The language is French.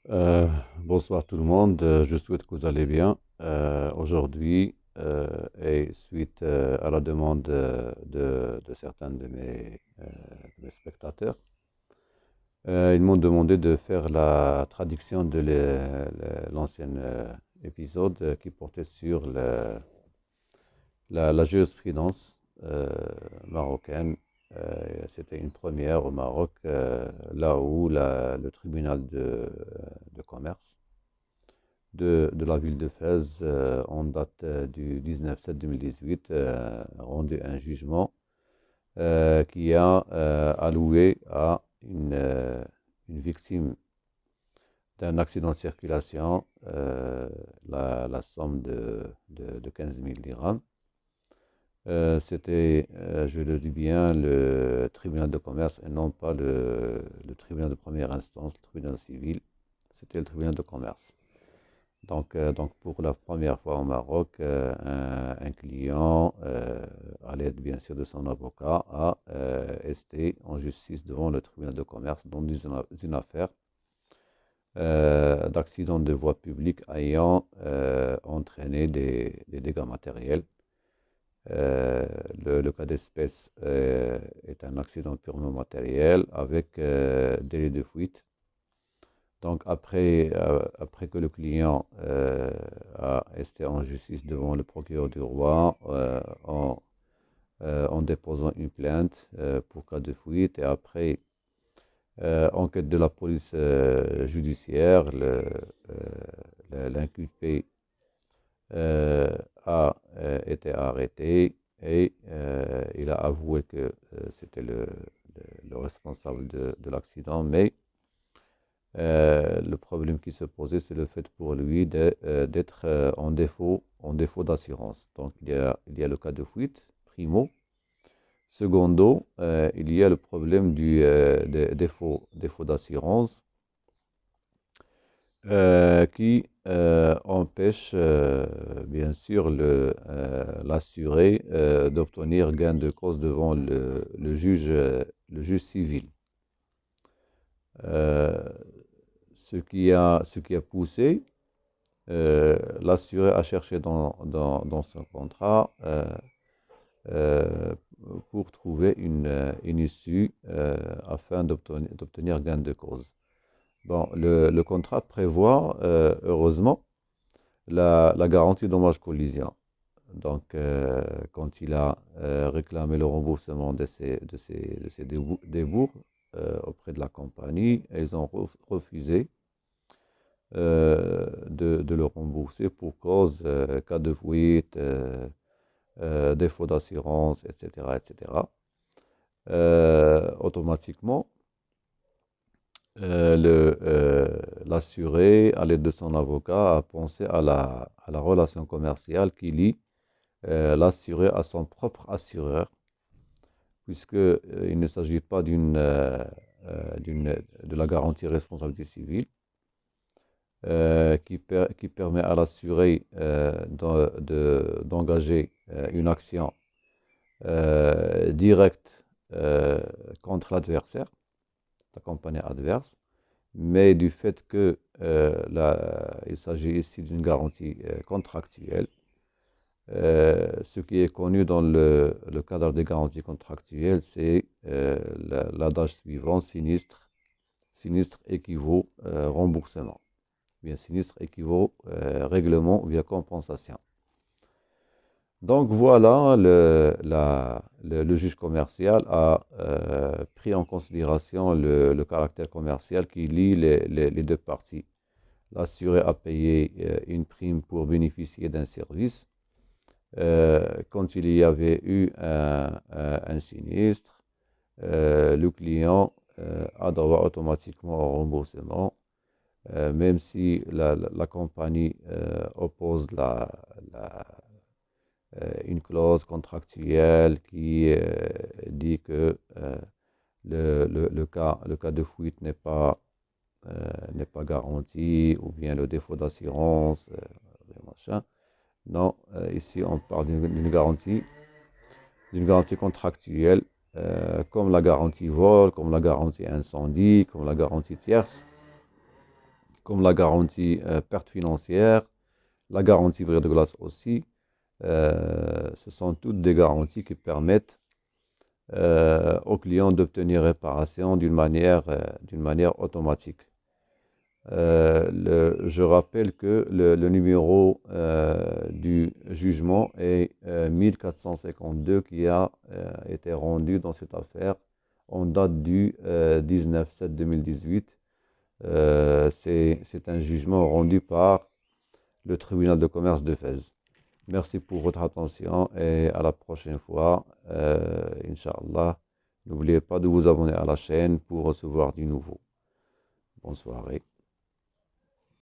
Euh, Bonsoir tout le monde. Je souhaite que vous allez bien. Aujourd'hui, et suite à la demande de certains de mes spectateurs, ils m'ont demandé de faire la traduction de l'ancien épisode qui portait sur la jurisprudence marocaine. C'était une première au Maroc, là où le tribunal de commerce de la ville de Fès, en date du 19/7/2018, rendu un jugement qui a alloué à une victime d'un accident de circulation la somme de 15 000 dirhams. C'était, je le dis bien, le tribunal de commerce et non pas le tribunal de première instance, le tribunal civil. C'était le tribunal de commerce. Donc pour la première fois au Maroc, un client, à l'aide bien sûr de son avocat, a esté en justice devant le tribunal de commerce dans une affaire d'accident de voie publique ayant entraîné des dégâts matériels. Euh, le cas d'espèce est un accident purement matériel avec délai de fuite. Donc après que le client a été en justice devant le procureur du roi en déposant une plainte pour cas de fuite et après enquête de la police judiciaire, l'inculpé a été arrêté et il a avoué que c'était le responsable de l'accident, mais le problème qui se posait, c'est le fait pour lui d'être en défaut d'assurance. Donc, il y a le cas de fuite, primo. Secondo, il y a le problème du défaut d'assurance qui empêche, bien sûr, l'assuré d'obtenir gain de cause devant le juge civil. Euh, ce qui a poussé l'assuré a cherché dans son contrat euh, pour trouver une issue afin d'obtenir gain de cause. Bon, le contrat prévoit, heureusement, la garantie dommage-collision. Donc, quand il a réclamé le remboursement de ses débours auprès de la compagnie, ils ont refusé de le rembourser pour cause cas de fuite, défaut d'assurance, etc., etc. Automatiquement, l'assuré, à l'aide de son avocat, a pensé à la relation commerciale qui lie l'assuré à son propre assureur, puisque il ne s'agit pas de la garantie responsabilité civile, qui permet à l'assuré d'engager une action directe contre l'adversaire, la compagnie adverse, mais du fait que il s'agit ici d'une garantie contractuelle, ce qui est connu dans le cadre des garanties contractuelles, c'est l'adage suivant, sinistre équivaut remboursement. Bien, sinistre équivaut règlement ou bien compensation. Donc voilà, le juge commercial a pris en considération le caractère commercial qui lie les deux parties. L'assuré a payé une prime pour bénéficier d'un service. Quand il y avait eu un sinistre, le client a droit automatiquement au remboursement, même si la compagnie oppose une clause contractuelle qui dit que le cas de fuite n'est pas garanti, ou bien le défaut d'assurance, machin. Non, ici on parle d'une garantie contractuelle, comme la garantie vol, comme la garantie incendie, comme la garantie tierce. comme la garantie perte financière, la garantie brise de glace aussi. Ce sont toutes des garanties qui permettent aux clients d'obtenir réparation d'une manière automatique. Je rappelle que le numéro du jugement est 1452 qui a été rendu dans cette affaire en date du 19/7/2018. C'est un jugement rendu par le tribunal de commerce de Fès. Merci pour votre attention et à la prochaine fois, Inch'Allah. N'oubliez pas de vous abonner à la chaîne pour recevoir du nouveau. Bonne soirée.